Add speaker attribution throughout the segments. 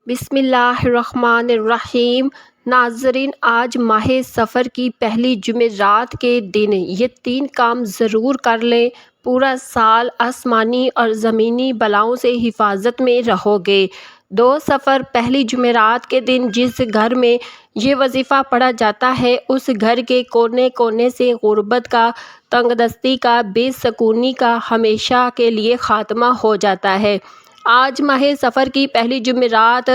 Speaker 1: بسم اللہ الرحمن الرحیم۔ ناظرین، آج ماہ سفر کی پہلی جمعرات کے دن یہ 3 کام ضرور کر لیں، پورا سال آسمانی اور زمینی بلاؤں سے حفاظت میں رہو گے۔ 2 سفر پہلی جمعرات کے دن جس گھر میں یہ وظیفہ پڑھا جاتا ہے اس گھر کے کونے کونے سے غربت کا، تنگ دستی کا، بے سکونی کا ہمیشہ کے لیے خاتمہ ہو جاتا ہے۔ آج ماہ سفر کی پہلی جمعرات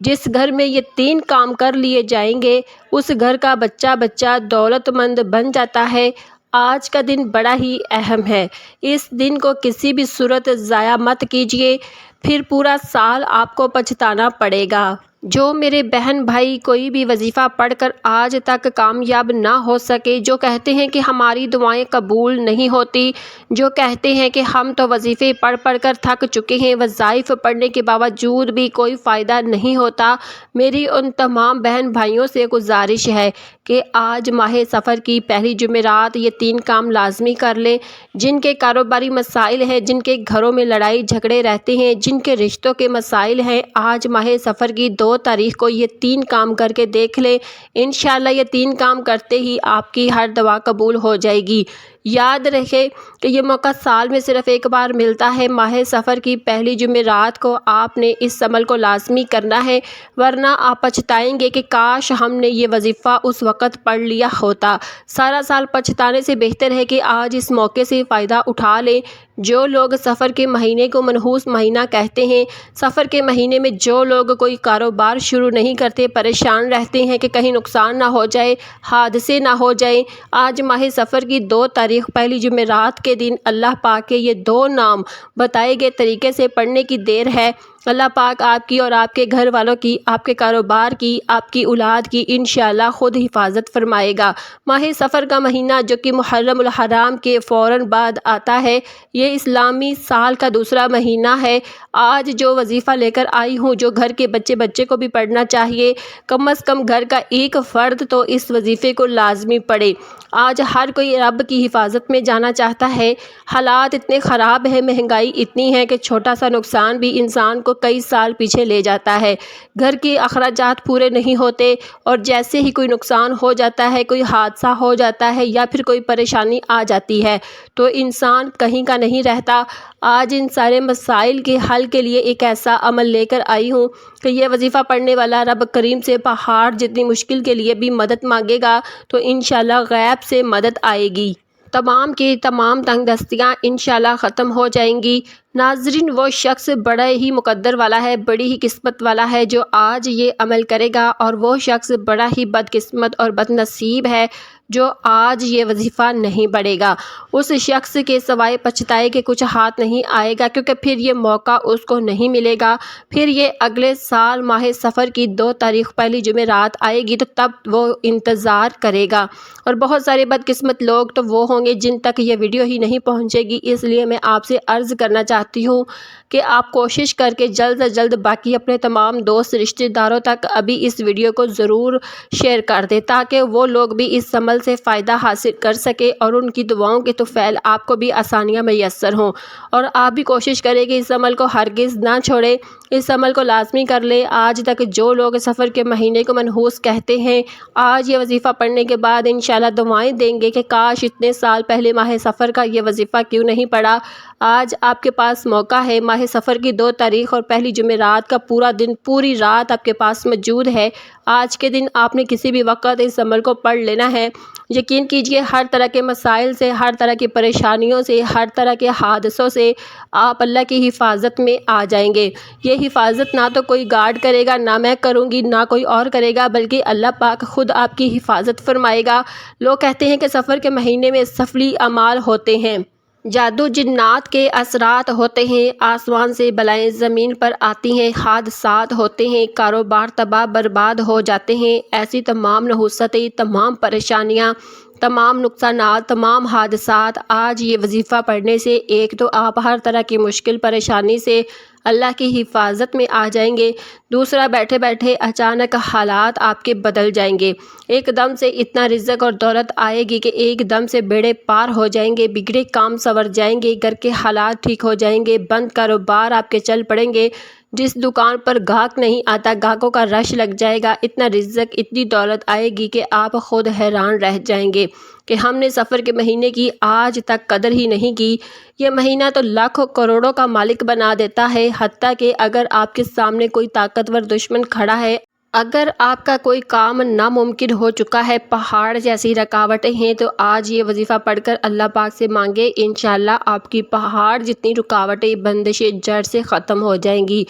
Speaker 1: جس گھر میں یہ 3 کام کر لیے جائیں گے اس گھر کا بچہ دولت مند بن جاتا ہے۔ آج کا دن بڑا ہی اہم ہے، اس دن کو کسی بھی صورت ضائع مت کیجیے، پھر پورا سال آپ کو پچھتانا پڑے گا۔ جو میرے بہن بھائی کوئی بھی وظیفہ پڑھ کر آج تک کامیاب نہ ہو سکے، جو کہتے ہیں کہ ہماری دعائیں قبول نہیں ہوتی، جو کہتے ہیں کہ ہم تو وظیفے پڑھ پڑھ کر تھک چکے ہیں، وظائف پڑھنے کے باوجود بھی کوئی فائدہ نہیں ہوتا، میری ان تمام بہن بھائیوں سے گزارش ہے کہ آج ماہ سفر کی پہلی جمعرات یہ 3 کام لازمی کر لیں۔ جن کے کاروباری مسائل ہیں، جن کے گھروں میں لڑائی جھگڑے رہتے ہیں، جن کے رشتوں کے مسائل ہیں، آج ماہ سفر کی 2 تاریخ کو یہ 3 کام کر کے دیکھ لیں۔ انشاءاللہ یہ 3 کام کرتے ہی آپ کی ہر دعا قبول ہو جائے گی۔ یاد رکھے کہ یہ موقع سال میں صرف ایک بار ملتا ہے۔ ماہ سفر کی پہلی جمعرات کو آپ نے اس عمل کو لازمی کرنا ہے، ورنہ آپ پچھتائیں گے کہ کاش ہم نے یہ وظیفہ اس وقت پڑھ لیا ہوتا۔ سارا سال پچھتانے سے بہتر ہے کہ آج اس موقع سے فائدہ اٹھا لیں۔ جو لوگ سفر کے مہینے کو منحوس مہینہ کہتے ہیں، سفر کے مہینے میں جو لوگ کوئی کاروبار شروع نہیں کرتے، پریشان رہتے ہیں کہ کہیں نقصان نہ ہو جائے، حادثے نہ ہو جائیں، آج ماہ سفر کی 2 تاریخ پہلی جمعرات کے دن اللہ پاک کے یہ 2 نام بتائے گئے طریقے سے پڑھنے کی دیر ہے۔ اللہ پاک آپ کی اور آپ کے گھر والوں کی، آپ کے کاروبار کی، آپ کی اولاد کی انشاءاللہ خود حفاظت فرمائے گا۔ ماہ سفر کا مہینہ جو کہ محرم الحرام کے فوراً بعد آتا ہے، یہ اسلامی سال کا دوسرا مہینہ ہے۔ آج جو وظیفہ لے کر آئی ہوں، جو گھر کے بچے کو بھی پڑھنا چاہیے، کم از کم گھر کا ایک فرد تو اس وظیفے کو لازمی پڑھے۔ آج ہر کوئی رب کی حفاظت میں جانا چاہتا ہے، حالات اتنے خراب ہیں، مہنگائی اتنی ہے کہ چھوٹا سا نقصان بھی انسان کو کئی سال پیچھے لے جاتا ہے۔ گھر کے اخراجات پورے نہیں ہوتے اور جیسے ہی کوئی نقصان ہو جاتا ہے، کوئی حادثہ ہو جاتا ہے یا پھر کوئی پریشانی آ جاتی ہے تو انسان کہیں کا نہیں رہتا۔ آج ان سارے مسائل کے حل کے لیے ایک ایسا عمل لے کر آئی ہوں کہ یہ وظیفہ پڑھنے والا رب کریم سے پہاڑ جتنی مشکل کے لیے بھی مدد مانگے گا تو انشاءاللہ غیب سے مدد آئے گی، تمام کی تمام تنگ دستیاں انشاءاللہ ختم ہو جائیں گی۔ ناظرین، وہ شخص بڑا ہی مقدر والا ہے، بڑی ہی قسمت والا ہے جو آج یہ عمل کرے گا، اور وہ شخص بڑا ہی بد قسمت اور بد نصیب ہے جو آج یہ وظیفہ نہیں پڑھے گا۔ اس شخص کے سوائے پچھتائے کے کچھ ہاتھ نہیں آئے گا، کیونکہ پھر یہ موقع اس کو نہیں ملے گا۔ پھر یہ اگلے سال ماہ سفر کی 2 تاریخ پہلی جمعرات آئے گی تو تب وہ انتظار کرے گا، اور بہت سارے بد قسمت لوگ تو وہ ہوں گے جن تک یہ ویڈیو ہی نہیں پہنچے گی۔ اس لیے میں آپ سے عرض کرنا چاہتی ہوں کہ آپ کوشش کر کے جلد از جلد باقی اپنے تمام دوست رشتہ داروں تک ابھی اس ویڈیو کو ضرور شیئر کر دیں تاکہ وہ لوگ بھی اس عمل سے فائدہ حاصل کر سکے اور ان کی دعاؤں کے طفیل آپ کو بھی آسانیاں میسر ہوں، اور آپ بھی کوشش کریں کہ اس عمل کو ہرگز نہ چھوڑیں، اس عمل کو لازمی کر لیں۔ آج تک جو لوگ سفر کے مہینے کو منحوس کہتے ہیں، آج یہ وظیفہ پڑھنے کے بعد انشاءاللہ دعائیں دیں گے کہ کاش اتنے سال پہلے ماہ سفر کا یہ وظیفہ کیوں نہیں پڑھا۔ آج آپ کے پاس موقع ہے، ماہ سفر کی 2 تاریخ اور پہلی جمعرات کا پورا دن، پوری رات آپ کے پاس موجود ہے۔ آج کے دن آپ نے کسی بھی وقت اس عمل کو پڑھ لینا ہے۔ یقین کیجئے ہر طرح کے مسائل سے، ہر طرح کی پریشانیوں سے، ہر طرح کے حادثوں سے آپ اللہ کی حفاظت میں آ جائیں گے۔ یہ حفاظت نہ تو کوئی گارڈ کرے گا، نہ میں کروں گی، نہ کوئی اور کرے گا، بلکہ اللہ پاک خود آپ کی حفاظت فرمائے گا۔ لوگ کہتے ہیں کہ سفر کے مہینے میں سفلی اعمال ہوتے ہیں، جادو جنات کے اثرات ہوتے ہیں، آسمان سے بلائیں زمین پر آتی ہیں، حادثات ہوتے ہیں، کاروبار تباہ برباد ہو جاتے ہیں۔ ایسی تمام نحوستیں، تمام پریشانیاں، تمام نقصانات، تمام حادثات آج یہ وظیفہ پڑھنے سے ایک تو آپ ہر طرح کی مشکل پریشانی سے اللہ کی حفاظت میں آ جائیں گے، دوسرا بیٹھے بیٹھے اچانک حالات آپ کے بدل جائیں گے، ایک دم سے اتنا رزق اور دولت آئے گی کہ ایک دم سے بیڑے پار ہو جائیں گے، بگڑے کام سنور جائیں گے، گھر کے حالات ٹھیک ہو جائیں گے، بند کاروبار آپ کے چل پڑیں گے، جس دکان پر گاہک نہیں آتا گاہکوں کا رش لگ جائے گا، اتنا رزق اتنی دولت آئے گی کہ آپ خود حیران رہ جائیں گے کہ ہم نے سفر کے مہینے کی آج تک قدر ہی نہیں کی۔ یہ مہینہ تو لاکھوں کروڑوں کا مالک بنا دیتا ہے، حتیٰ کہ اگر آپ کے سامنے کوئی طاقتور دشمن کھڑا ہے، اگر آپ کا کوئی کام ناممکن ہو چکا ہے، پہاڑ جیسی رکاوٹیں ہیں، تو آج یہ وظیفہ پڑھ کر اللہ پاک سے مانگے، انشاءاللہ آپ کی پہاڑ جتنی رکاوٹیں بندشیں جڑ سے ختم ہو جائیں گی۔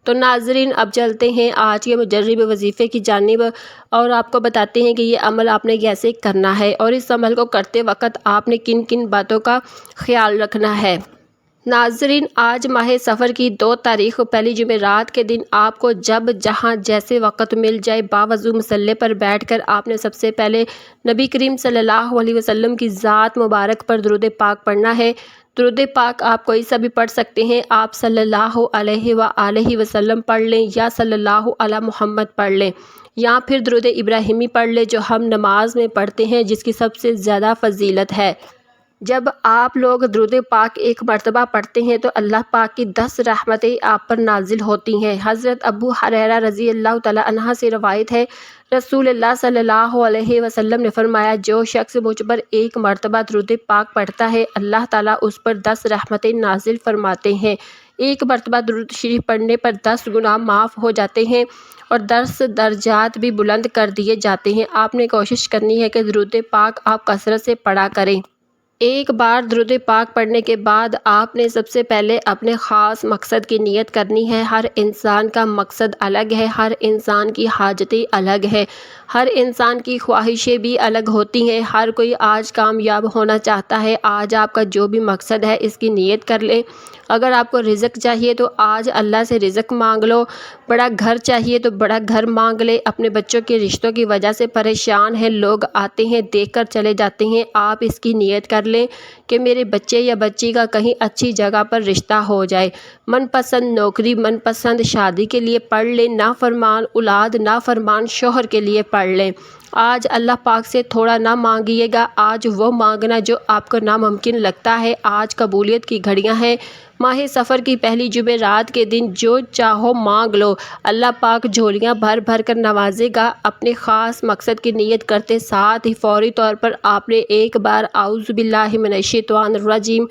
Speaker 1: تو ناظرین اب چلتے ہیں آج کے مجرب وظیفے کی جانب اور آپ کو بتاتے ہیں کہ یہ عمل آپ نے کیسے کرنا ہے اور اس عمل کو کرتے وقت آپ نے کن کن باتوں کا خیال رکھنا ہے۔ ناظرین آج ماہ سفر کی 2 تاریخ پہلی جمعرات کے دن آپ کو جب جہاں جیسے وقت مل جائے باوضو مصلی پر بیٹھ کر آپ نے سب سے پہلے نبی کریم صلی اللہ علیہ وسلم کی ذات مبارک پر درود پاک پڑھنا ہے۔ درود پاک آپ کوئی سا بھی پڑھ سکتے ہیں، آپ صلی اللہ علیہ وآلہ وسلم پڑھ لیں یا صلی اللہ علی محمد پڑھ لیں یا پھر درود ابراہیمی پڑھ لیں جو ہم نماز میں پڑھتے ہیں، جس کی سب سے زیادہ فضیلت ہے۔ جب آپ لوگ درود پاک ایک مرتبہ پڑھتے ہیں تو اللہ پاک کی 10 رحمتیں آپ پر نازل ہوتی ہیں۔ حضرت ابو ہریرہ رضی اللہ تعالی عنہ سے روایت ہے، رسول اللہ صلی اللہ علیہ وسلم نے فرمایا، جو شخص مجھ پر ایک مرتبہ درود پاک پڑھتا ہے اللہ تعالیٰ اس پر 10 رحمتیں نازل فرماتے ہیں۔ ایک مرتبہ درود شریف پڑھنے پر 10 گناہ معاف ہو جاتے ہیں اور 10 درجات بھی بلند کر دیے جاتے ہیں۔ آپ نے کوشش کرنی ہے کہ درود پاک آپ کثرت سے پڑھا کریں۔ ایک بار درود پاک پڑھنے کے بعد آپ نے سب سے پہلے اپنے خاص مقصد کی نیت کرنی ہے۔ ہر انسان کا مقصد الگ ہے، ہر انسان کی حاجتیں الگ ہے، ہر انسان کی خواہشیں بھی الگ ہوتی ہیں۔ ہر کوئی آج کامیاب ہونا چاہتا ہے۔ آج آپ کا جو بھی مقصد ہے اس کی نیت کر لیں۔ اگر آپ کو رزق چاہیے تو آج اللہ سے رزق مانگ لو، بڑا گھر چاہیے تو بڑا گھر مانگ لے۔ اپنے بچوں کے رشتوں کی وجہ سے پریشان ہیں، لوگ آتے ہیں دیکھ کر چلے جاتے ہیں، آپ اس کی نیت کر لیں کہ میرے بچے یا بچی کا کہیں اچھی جگہ پر رشتہ ہو جائے، من پسند نوکری من پسند شادی کے لیے پڑھ لیں، نافرمان اولاد نافرمان شوہر کے لیے پڑھ لیں۔ آج اللہ پاک سے تھوڑا نہ مانگیے گا، آج وہ مانگنا جو آپ کو ناممکن لگتا ہے۔ آج قبولیت کی گھڑیاں ہیں۔ ماہ سفر کی پہلی جمعرات کے دن جو چاہو مانگ لو، اللہ پاک جھولیاں بھر بھر کر نوازے گا۔ اپنے خاص مقصد کی نیت کرتے ساتھ ہی فوری طور پر آپ نے ایک بار اعوذ باللہ من الشیطان الرجیم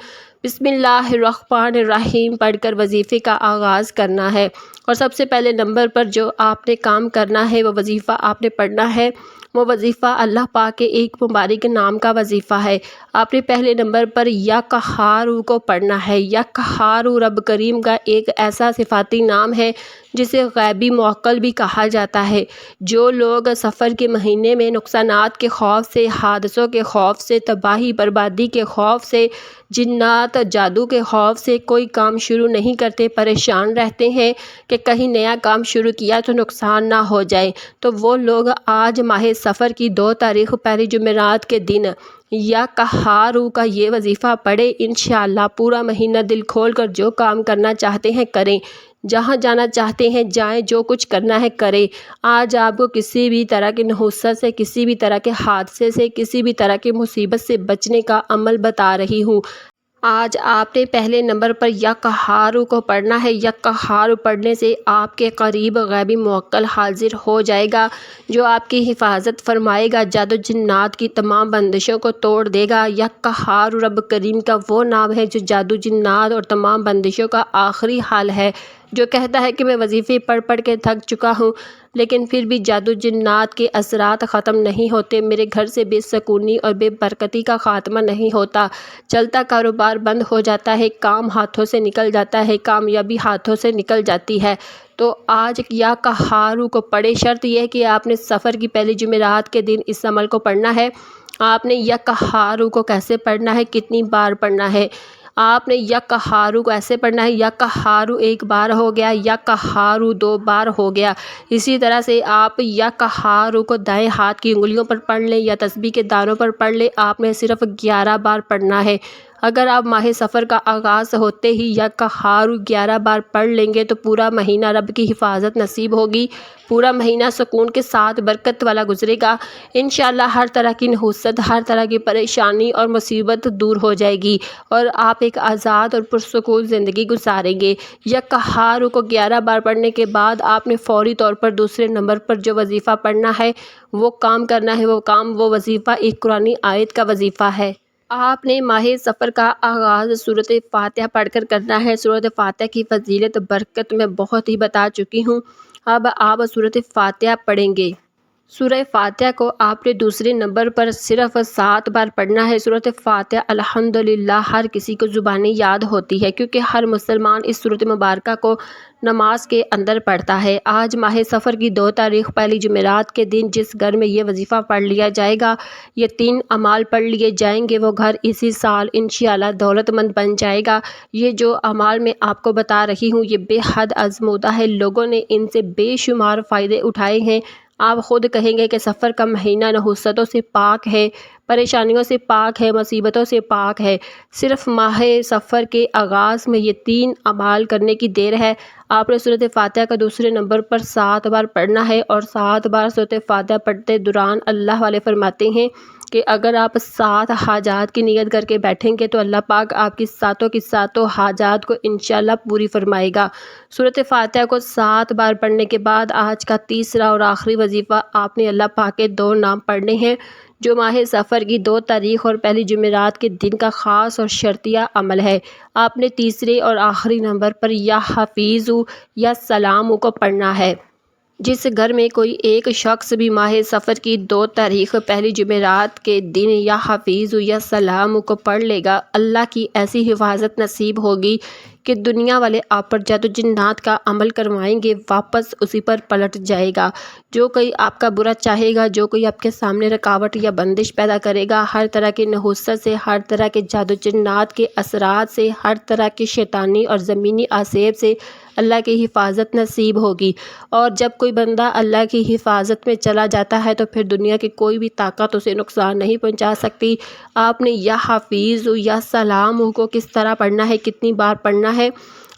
Speaker 1: بسم اللہ الرحمن الرحیم پڑھ کر وظیفے کا آغاز کرنا ہے۔ اور سب سے پہلے نمبر پر جو آپ نے کام کرنا ہے، وہ وظیفہ آپ نے پڑھنا ہے۔ وہ وظیفہ اللہ پاک کے ایک مبارک نام کا وظیفہ ہے۔ آپ نے پہلے نمبر پر یا قہارو کو پڑھنا ہے۔ یا قہارو رب کریم کا ایک ایسا صفاتی نام ہے جسے غیبی موکل بھی کہا جاتا ہے۔ جو لوگ سفر کے مہینے میں نقصانات کے خوف سے، حادثوں کے خوف سے، تباہی بربادی کے خوف سے، جنات جادو کے خوف سے کوئی کام شروع نہیں کرتے، پریشان رہتے ہیں کہ کہیں نیا کام شروع کیا تو نقصان نہ ہو جائے، تو وہ لوگ آج ماہ سفر کی 2 تاریخ پہلی جمعرات کے دن یا قہارو کا یہ وظیفہ پڑھیں۔ انشاءاللہ پورا مہینہ دل کھول کر جو کام کرنا چاہتے ہیں کریں، جہاں جانا چاہتے ہیں جائیں، جو کچھ کرنا ہے کریں۔ آج آپ کو کسی بھی طرح کی نحوست سے، کسی بھی طرح کے حادثے سے، کسی بھی طرح کی مصیبت سے بچنے کا عمل بتا رہی ہوں۔ آج آپ نے پہلے نمبر پر یا قہارو کو پڑھنا ہے۔ یا قہارو پڑھنے سے آپ کے قریب غیبی موکل حاضر ہو جائے گا جو آپ کی حفاظت فرمائے گا، جادو جنات کی تمام بندشوں کو توڑ دے گا۔ یا قہارو رب کریم کا وہ نام ہے جو جادو جنات اور تمام بندشوں کا آخری حال ہے۔ جو کہتا ہے کہ میں وظیفے پڑھ پڑھ کے تھک چکا ہوں لیکن پھر بھی جادو جنات کے اثرات ختم نہیں ہوتے، میرے گھر سے بے سکونی اور بے برکتی کا خاتمہ نہیں ہوتا، چلتا کاروبار بند ہو جاتا ہے، کام ہاتھوں سے نکل جاتا ہے، کامیابی ہاتھوں سے نکل جاتی ہے، تو آج یا قہارو کو پڑھے۔ شرط یہ ہے کہ آپ نے سفر کی پہلی جمعرات کے دن اس عمل کو پڑھنا ہے۔ آپ نے یا قہارو کو کیسے پڑھنا ہے، کتنی بار پڑھنا ہے؟ آپ نے یا قہارو کو ایسے پڑھنا ہے، یا قہارو 1 بار ہو گیا، یا قہارو 2 بار ہو گیا۔ اسی طرح سے آپ یا قہارو کو دائیں ہاتھ کی انگلیوں پر پڑھ لیں یا تسبیح کے دانوں پر پڑھ لیں۔ آپ نے صرف 11 بار پڑھنا ہے۔ اگر آپ ماہ سفر کا آغاز ہوتے ہی یا قہار 11 بار پڑھ لیں گے تو پورا مہینہ رب کی حفاظت نصیب ہوگی، پورا مہینہ سکون کے ساتھ برکت والا گزرے گا۔ انشاءاللہ ہر طرح کی نحوست، ہر طرح کی پریشانی اور مصیبت دور ہو جائے گی اور آپ ایک آزاد اور پرسکون زندگی گزاریں گے۔ یا قہار کو 11 بار پڑھنے کے بعد آپ نے فوری طور پر دوسرے نمبر پر جو وظیفہ پڑھنا ہے، وہ کام کرنا ہے، وہ وظیفہ ایک قرآنی آیت کا وظیفہ ہے۔ آپ نے ماہ سفر کا آغاز سورۃ فاتحہ پڑھ کر کرنا ہے۔ سورۃ فاتحہ کی فضیلت برکت میں بہت ہی بتا چکی ہوں، اب آپ سورۃ فاتحہ پڑھیں گے۔ سورہ فاتحہ کو آپ نے دوسرے نمبر پر صرف 7 بار پڑھنا ہے۔ سورۃ فاتحہ الحمدللہ ہر کسی کو زبانی یاد ہوتی ہے، کیونکہ ہر مسلمان اس سورۃ مبارکہ کو نماز کے اندر پڑھتا ہے۔ آج ماہ سفر کی 2 تاریخ پہلی جمعرات کے دن جس گھر میں یہ وظیفہ پڑھ لیا جائے گا، یہ 3 اعمال پڑھ لیے جائیں گے، وہ گھر اسی سال انشاءاللہ دولت مند بن جائے گا۔ یہ جو اعمال میں آپ کو بتا رہی ہوں یہ بے حد آزمودہ ہے، لوگوں نے ان سے بے شمار فائدے اٹھائے ہیں۔ آپ خود کہیں گے کہ سفر کا مہینہ نحوستوں سے پاک ہے، پریشانیوں سے پاک ہے، مصیبتوں سے پاک ہے۔ صرف ماہ سفر کے آغاز میں یہ 3 اعمال کرنے کی دیر ہے۔ آپ نے سورۃ فاتحہ کا دوسرے نمبر پر 7 بار پڑھنا ہے اور 7 بار سورۃ فاتحہ پڑھتے دوران اللہ والے فرماتے ہیں کہ اگر آپ 7 حاجات کی نیت کر کے بیٹھیں گے تو اللہ پاک آپ کی ساتوں کی ساتوں حاجات کو انشاءاللہ پوری فرمائے گا۔ سورۃ فاتحہ کو 7 بار پڑھنے کے بعد آج کا تیسرا اور آخری وظیفہ آپ نے اللہ پاک کے 2 نام پڑھنے ہیں، جو ماہ سفر کی 2 تاریخ اور پہلی جمعرات کے دن کا خاص اور شرطیہ عمل ہے۔ آپ نے تیسرے اور آخری نمبر پر یا حفیظ یا سلام کو پڑھنا ہے۔ جس گھر میں کوئی ایک شخص بھی ماہ سفر کی 2 تاریخ پہلی جمعرات کے دن یا حفیظ یا سلام کو پڑھ لے گا، اللہ کی ایسی حفاظت نصیب ہوگی کہ دنیا والے آپ پر جادو جنات کا عمل کروائیں گے، واپس اسی پر پلٹ جائے گا۔ جو کوئی آپ کا برا چاہے گا، جو کوئی آپ کے سامنے رکاوٹ یا بندش پیدا کرے گا، ہر طرح کی نحوست سے، ہر طرح کے جادو جنات کے اثرات سے، ہر طرح کے شیطانی اور زمینی آسیب سے اللہ کی حفاظت نصیب ہوگی۔ اور جب کوئی بندہ اللہ کی حفاظت میں چلا جاتا ہے تو پھر دنیا کی کوئی بھی طاقت اسے نقصان نہیں پہنچا سکتی۔ آپ نے یا حفیظ یا سلام کو کس طرح پڑھنا ہے، کتنی بار پڑھنا ہے؟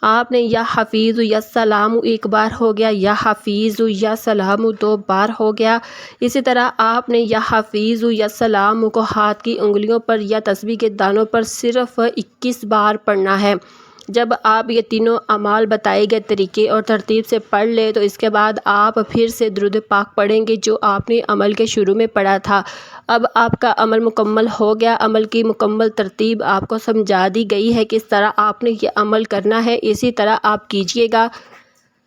Speaker 1: آپ نے یا حفیظ یا سلام 1 بار ہو گیا، یا حفیظ یا سلام 2 بار ہو گیا۔ اسی طرح آپ نے یا حفیظ یا سلام کو ہاتھ کی انگلیوں پر یا تسبیح کے دانوں پر صرف 21 بار پڑھنا ہے۔ جب آپ یہ تینوں اعمال بتائے گئے طریقے اور ترتیب سے پڑھ لیں تو اس کے بعد آپ پھر سے درود پاک پڑھیں گے جو آپ نے عمل کے شروع میں پڑھا تھا۔ اب آپ کا عمل مکمل ہو گیا، عمل کی مکمل ترتیب آپ کو سمجھا دی گئی ہے، کس طرح آپ نے یہ عمل کرنا ہے، اسی طرح آپ کیجئے گا۔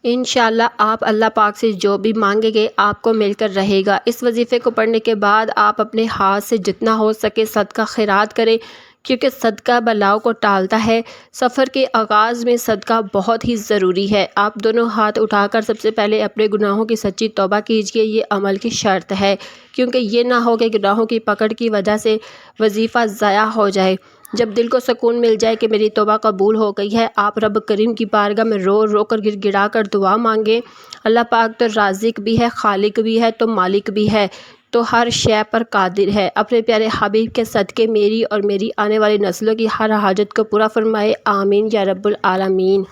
Speaker 1: انشاءاللہ آپ اللہ پاک سے جو بھی مانگیں گے آپ کو مل کر رہے گا۔ اس وظیفے کو پڑھنے کے بعد آپ اپنے ہاتھ سے جتنا ہو سکے صدقہ خیرات کریں، کیونکہ صدقہ بلاؤں کو ٹالتا ہے۔ سفر کے آغاز میں صدقہ بہت ہی ضروری ہے۔ آپ دونوں ہاتھ اٹھا کر سب سے پہلے اپنے گناہوں کی سچی توبہ کیجیے، یہ عمل کی شرط ہے، کیونکہ یہ نہ ہو کہ گناہوں کی پکڑ کی وجہ سے وظیفہ ضائع ہو جائے۔ جب دل کو سکون مل جائے کہ میری توبہ قبول ہو گئی ہے، آپ رب کریم کی بارگاہ میں رو رو کر گر گڑا کر دعا مانگیں۔ اللہ پاک تو رازق بھی ہے، خالق بھی ہے، تو مالک بھی ہے، تو ہر شے پر قادر ہے۔ اپنے پیارے حبیب کے صدقے میری اور میری آنے والی نسلوں کی ہر حاجت کو پورا فرمائے، آمین یا رب العالمین۔